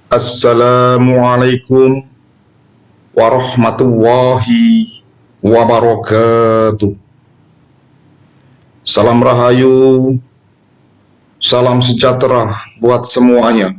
Assalamualaikum warahmatullahi wabarakatuh. Salam rahayu, salam sejahtera buat semuanya.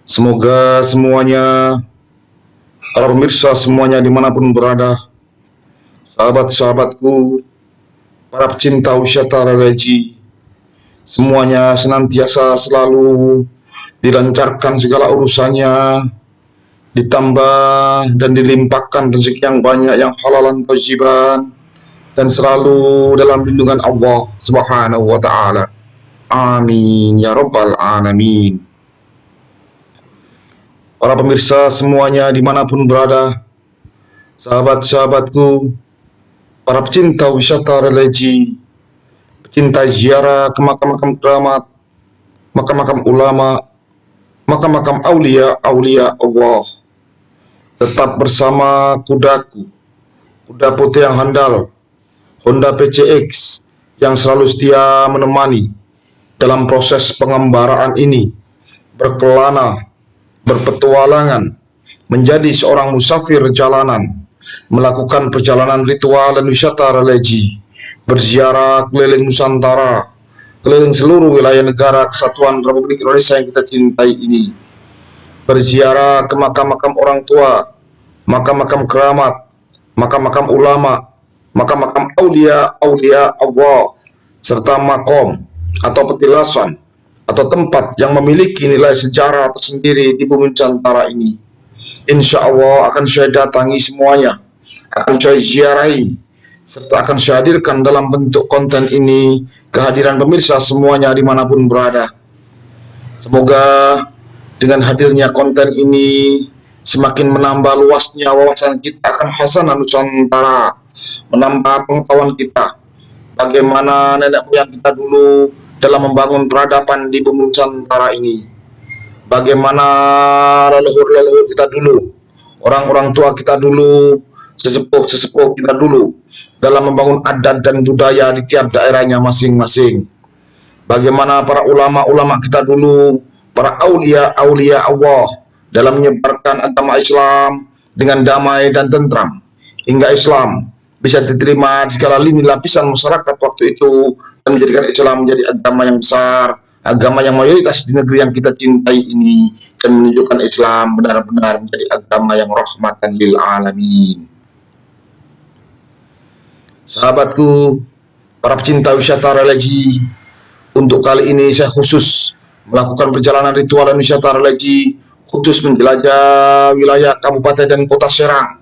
Semoga semuanya, para pemirsa semuanya dimanapun berada, sahabat-sahabatku, para pecinta wisata religi, semuanya senantiasa selalu dilancarkan segala urusannya, ditambah dan dilimpahkan rezeki yang banyak, yang halalan thayyibah, dan selalu dalam lindungan Allah Subhanahu wa taala. Amin ya rabbal alamin. Para pemirsa semuanya dimanapun berada, sahabat-sahabatku, para pecinta wisata religi, pecinta ziarah ke makam-makam keramat, makam-makam ulama, makam-makam aulia Allah, tetap bersama kudaku, kuda putih yang handal, Honda PCX, yang selalu setia menemani dalam proses pengembaraan ini, berkelana, berpetualangan, menjadi seorang musafir jalanan, melakukan perjalanan ritual dan wisata religi, berziarah keliling Nusantara, keliling seluruh wilayah negara kesatuan Republik Indonesia yang kita cintai ini, berziarah ke makam-makam orang tua, makam-makam keramat, makam-makam ulama, makam-makam aulia Allah, serta makom atau petilasan atau tempat yang memiliki nilai sejarah tersendiri di bumi Nusantara ini. Insya Allah akan saya datangi semuanya, akan saya ziarahi, serta akan saya hadirkan dalam bentuk konten ini kehadiran pemirsa semuanya dimanapun berada. Semoga dengan hadirnya konten ini semakin menambah luasnya wawasan kita akan khasanah Nusantara, menambah pengetahuan kita bagaimana nenek moyang kita dulu dalam membangun peradaban di bumi Nusantara ini, bagaimana leluhur-leluhur kita dulu, orang-orang tua kita dulu, sesepuh-sesepuh kita dulu dalam membangun adat dan budaya di tiap daerahnya masing-masing. Bagaimana para ulama-ulama kita dulu, para aulia Allah dalam menyebarkan agama Islam dengan damai dan tentram, hingga Islam bisa diterima di segala lini lapisan masyarakat waktu itu, dan menjadikan Islam menjadi agama yang besar, agama yang mayoritas di negeri yang kita cintai ini, dan menunjukkan Islam benar-benar menjadi agama yang rahmatan lil alamin. Sahabatku, para pecinta wisata religi, untuk kali ini saya khusus melakukan perjalanan ritual dan wisata religi, khusus menjelajah wilayah Kabupaten dan Kota Serang.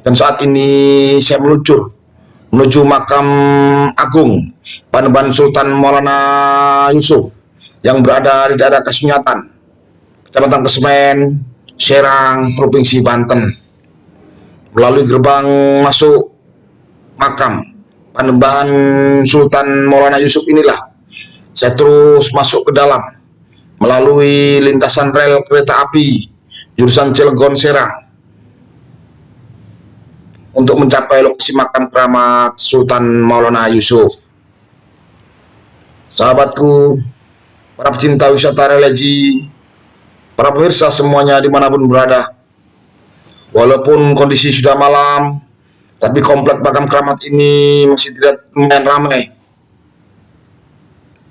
Dan saat ini saya menuju makam agung Panembahan Sultan Maulana Yusuf yang berada di daerah Kasunyatan, Kecamatan Kesemen, Serang, Provinsi Banten. Melalui gerbang masuk makam Panembahan Sultan Maulana Yusuf inilah saya terus masuk ke dalam melalui lintasan rel kereta api jurusan Cilegon Serang untuk mencapai lokasi makam keramat Sultan Maulana Yusuf. Sahabatku, para pecinta wisata religi, para pemirsa semuanya dimanapun berada, walaupun kondisi sudah malam, tapi komplek makam keramat ini masih tidak lumayan ramai,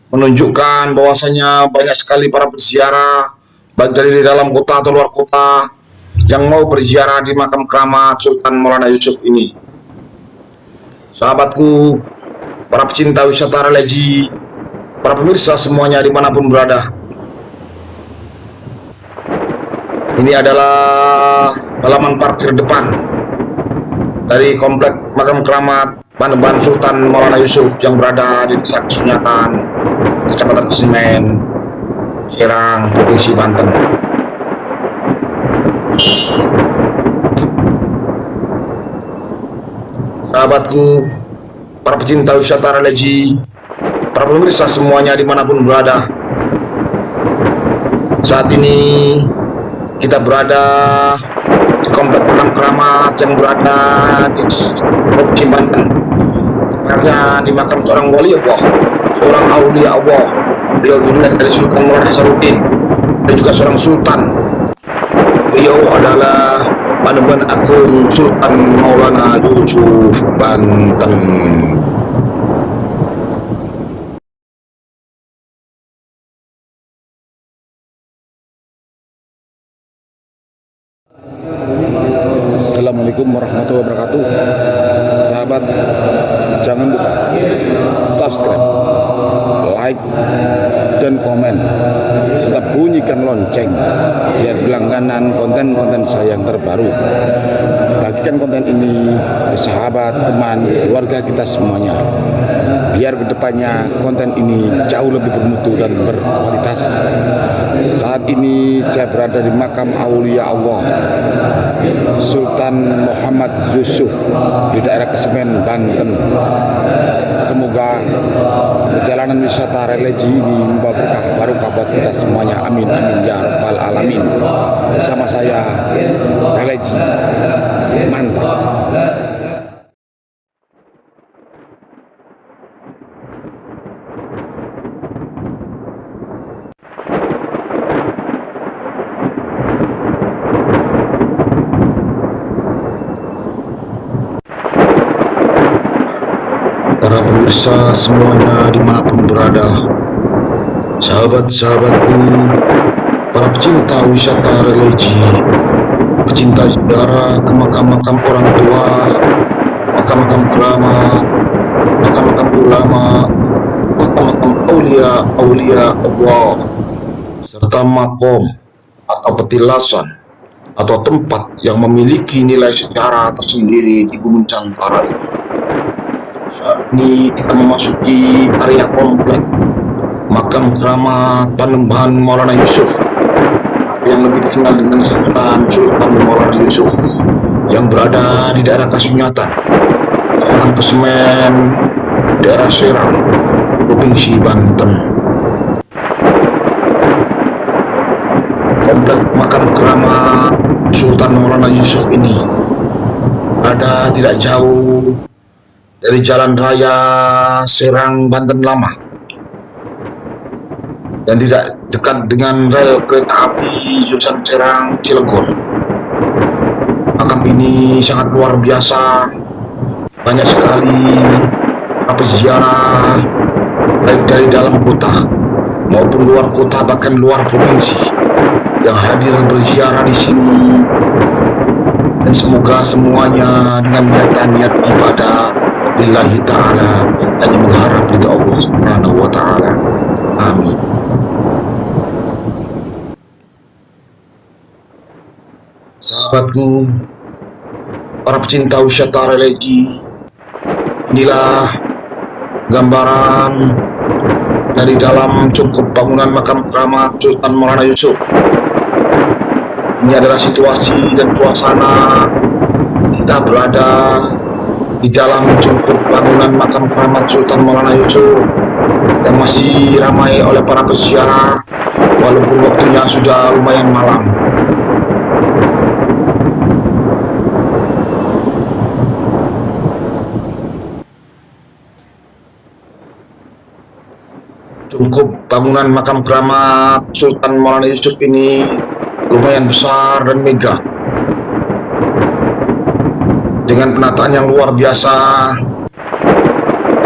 menunjukkan bahwasanya banyak sekali para berziarah, baik dari dalam kota atau luar kota, yang mau berziarah di makam keramat Sultan Maulana Yusuf ini. Sahabatku, para pecinta wisata religi, para pemirsa semuanya dimanapun berada, ini adalah halaman parkir depan dari komplek makam keramat Panembahan Sultan Maulana Yusuf yang berada di Desa Kasunyatan, Kecamatan Kesemen, Serang, Provinsi Banten. Sahabatku, para pecinta wisata religi, para pemirsa semuanya dimanapun berada, saat ini kita berada di komplek makam keramat yang berada di Provinsi Banten, tepatnya di makam seorang wali Allah, seorang aulia Allah. Beliau dulunya dari Sultan Muhammad Hasanuddin, dan juga seorang sultan Beliau adalah Panembahan Agung Sultan Maulana Yusuf Banten. Assalamualaikum warahmatullahi wabarakatuh. Sahabat, jangan lupa subscribe, like, dan komen, serta bunyikan lonceng biar berlangganan konten-konten saya yang terbaru. Bagikan konten ini ke sahabat, teman, keluarga kita semuanya, biar kedepannya konten ini jauh lebih bermutu dan berkualitas. Saat ini saya berada di makam Aulia Allah Sultan Muhammad Yusuf di daerah Kesemen, Banten. Semoga perjalanan wisata religi ini membawa berkah barokah buat kita semuanya. Amin amin ya rabbal alamin. Bersama saya religi mantap. Para pemirsa semuanya dimanapun berada, sahabat-sahabatku, para pecinta wisata religi, pecinta ziarah ke makam-makam orang tua, makam-makam keramat, makam-makam ulama, makam-makam aulia Allah, serta makom atau petilasan atau tempat yang memiliki nilai sejarah tersendiri di bumi Nusantara ini. Saat ini kita memasuki area komplek makam keramat Panembahan Maulana Yusuf yang lebih dikenal dengan sebutan Sultan Maulana Yusuf yang berada di daerah Kasunyatan, Kecamatan Kesemen, daerah Serang, Provinsi Banten. Komplek makam keramat Sultan Maulana Yusuf ini berada tidak jauh dari Jalan Raya Serang, Banten Lama, dan tidak dekat dengan rel kereta api jurusan Serang Cilegon. Makam ini sangat luar biasa, banyak sekali para peziarah baik dari dalam kota maupun luar kota, bahkan luar provinsi yang hadir berziarah di sini. Dan semoga semuanya dengan niat ibadah lillahi ta'ala, hanya mengharap ridha Allah subhanahu wa ta'ala. Amin. Sahabatku, para pecinta wisata religi, inilah gambaran dari dalam cungkup bangunan makam keramat Sultan Maulana Yusuf. Ini adalah situasi dan suasana kita berada di dalam cungkup bangunan makam keramat Sultan Maulana Yusuf yang masih ramai oleh para peziarah walaupun waktunya sudah lumayan malam. Cungkup bangunan makam keramat Sultan Maulana Yusuf ini lumayan besar dan megah, dengan penataan yang luar biasa,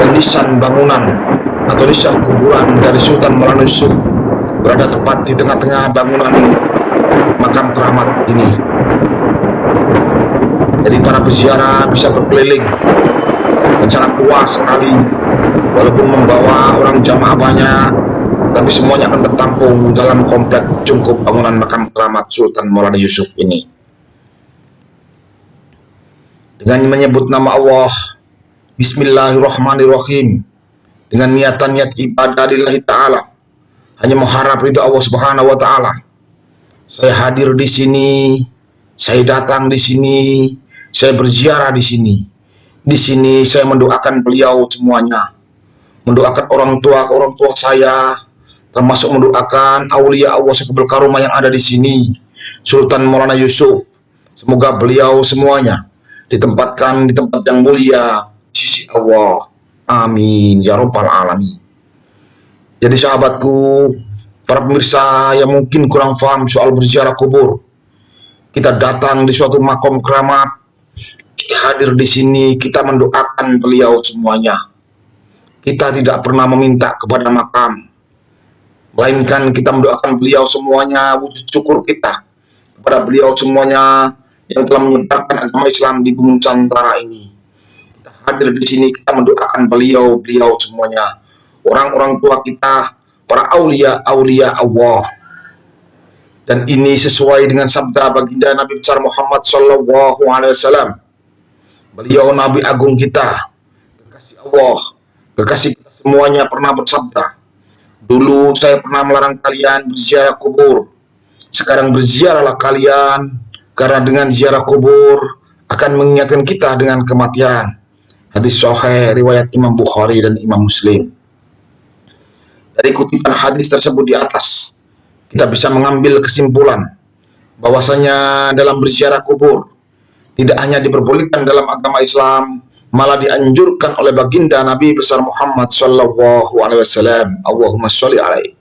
dan nisan bangunan atau nisan kuburan dari Sultan Maulana Yusuf berada tepat di tengah-tengah bangunan makam keramat ini. Jadi para peziarah bisa berkeliling dan sangat luas sekali, walaupun membawa orang jamaah banyak, tapi semuanya akan tertampung dalam komplek cungkup bangunan makam keramat Sultan Maulana Yusuf ini. Dengan menyebut nama Allah, Bismillahirrahmanirrahim, dengan niat ibadah lillahi ta'ala, hanya mengharap ridha Allah subhanahu wa ta'ala. Saya hadir di sini, saya datang di sini, saya berziarah di sini. Di sini saya mendoakan beliau semuanya, mendoakan orang tua saya, termasuk mendoakan aulia Allah sekebal karomah yang ada di sini, Sultan Maulana Yusuf. Semoga beliau semuanya ditempatkan di tempat yang mulia di sisi Allah. Amin ya rabbal alamin. Jadi sahabatku, para pemirsa yang mungkin kurang paham soal berziarah kubur, Kita datang di suatu makom keramat, kita hadir di sini, kita mendoakan beliau semuanya. Kita tidak pernah meminta kepada makam, melainkan kita mendoakan beliau semuanya, wujud syukur kita kepada beliau semuanya yang telah menyebarkan agama Islam di bumi Nusantara ini. Kita hadir di sini, kita mendoakan beliau semuanya, orang-orang tua kita, para aulia Allah. Dan ini sesuai dengan sabda baginda Nabi besar Muhammad Sallallahu Alaihi Wasallam. Beliau Nabi Agung kita, kekasih Allah, kekasih kita semuanya, pernah bersabda, dulu saya pernah melarang kalian berziarah kubur, sekarang berziarahlah kalian, karena dengan ziarah kubur akan mengingatkan kita dengan kematian. Hadis sahih riwayat Imam Bukhari dan Imam Muslim. Dari kutipan hadis tersebut di atas, kita bisa mengambil kesimpulan bahwasanya dalam berziarah kubur tidak hanya diperbolehkan dalam agama Islam, malah dianjurkan oleh baginda Nabi besar Muhammad Sallallahu Alaihi Wasallam. Allahumma sholli alaihi.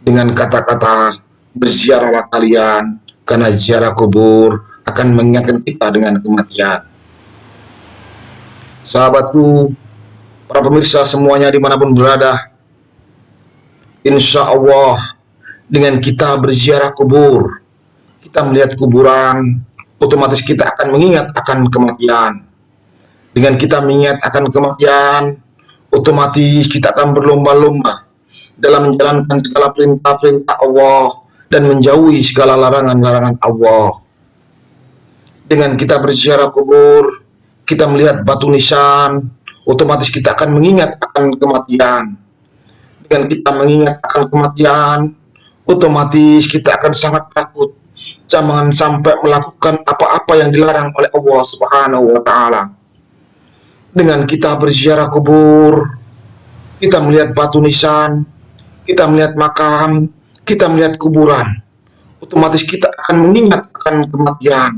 Dengan kata-kata berziarahlah kalian, karena ziarah kubur akan mengingatkan kita dengan kematian. Sahabatku, para pemirsa semuanya dimanapun berada, insya Allah dengan kita berziarah kubur, kita melihat kuburan, otomatis kita akan mengingat akan kematian. Dengan kita mengingat akan kematian, otomatis kita akan berlomba-lomba dalam menjalankan segala perintah-perintah Allah dan menjauhi segala larangan-larangan Allah. Dengan kita berziarah kubur, kita melihat batu nisan, otomatis kita akan mengingat akan kematian. Dengan kita mengingat akan kematian, otomatis kita akan sangat takut jangan sampai melakukan apa-apa yang dilarang oleh Allah Subhanahu wa Ta'ala. Dengan kita berziarah kubur, kita melihat batu nisan, kita melihat makam, kita melihat kuburan, otomatis kita akan mengingat akan kematian.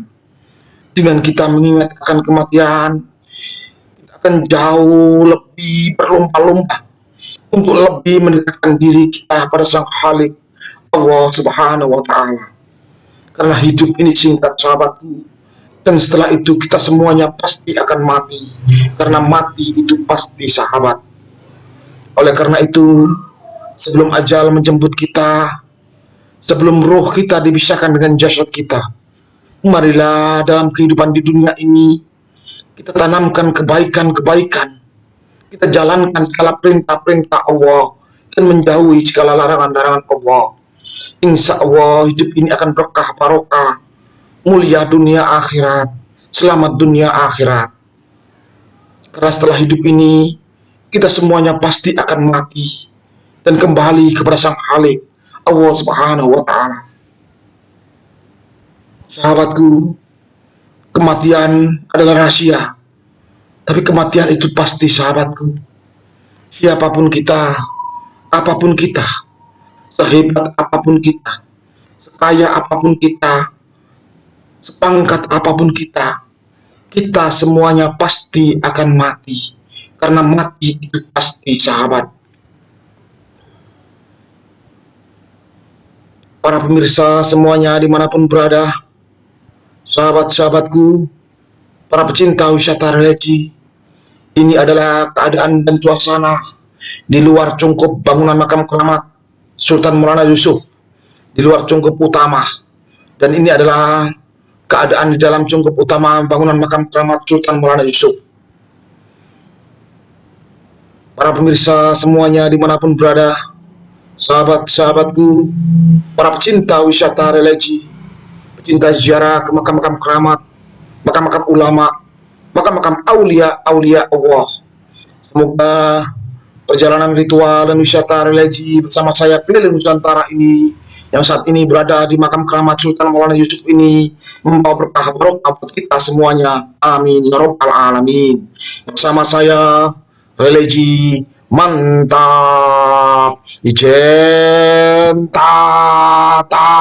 Dengan kita mengingat akan kematian, kita akan jauh lebih berlomba-lomba untuk lebih mendekatkan diri kita pada Sang Khalik Allah Subhanahu wa Ta'ala. Karena hidup ini singkat, sahabatku, dan setelah itu kita semuanya pasti akan mati, karena mati itu pasti, sahabat. Oleh karena itu, sebelum ajal menjemput kita, sebelum roh kita dipisahkan dengan jasad kita, marilah dalam kehidupan di dunia ini kita tanamkan kebaikan-kebaikan, kita jalankan segala perintah-perintah Allah dan menjauhi segala larangan-larangan Allah. Insya Allah hidup ini akan berkah barokah, mulia dunia akhirat, selamat dunia akhirat. Karena setelah hidup ini kita semuanya pasti akan mati dan kembali kepada Sang Khalik Allah Subhanahu wa Ta'ala. Sahabatku, kematian adalah rahasia, tapi kematian itu pasti, sahabatku. Siapapun kita, apapun kita, sehebat apapun kita, sekaya apapun kita, sepangkat apapun kita, kita semuanya pasti akan mati. Karena mati itu pasti, sahabat. Para pemirsa semuanya dimanapun berada, sahabat-sahabatku, para pecinta wisata religi, ini adalah keadaan dan suasana di luar cungkup bangunan makam keramat Sultan Maulana Yusuf, di luar cungkup utama. Dan ini adalah keadaan di dalam cungkup utama bangunan makam keramat Sultan Maulana Yusuf. Para pemirsa semuanya dimanapun berada, sahabat-sahabatku, para pecinta wisata religi, pecinta ziarah ke makam-makam keramat, makam-makam ulama, makam-makam aulia Allah. Semoga perjalanan ritual dan wisata religi bersama saya keliling Nusantara ini, yang saat ini berada di makam keramat Sultan Maulana Yusuf ini, membawa berkah barokah buat kita semuanya. Amin ya rabbal alamin. Bersama saya religi mantap, ijen tata.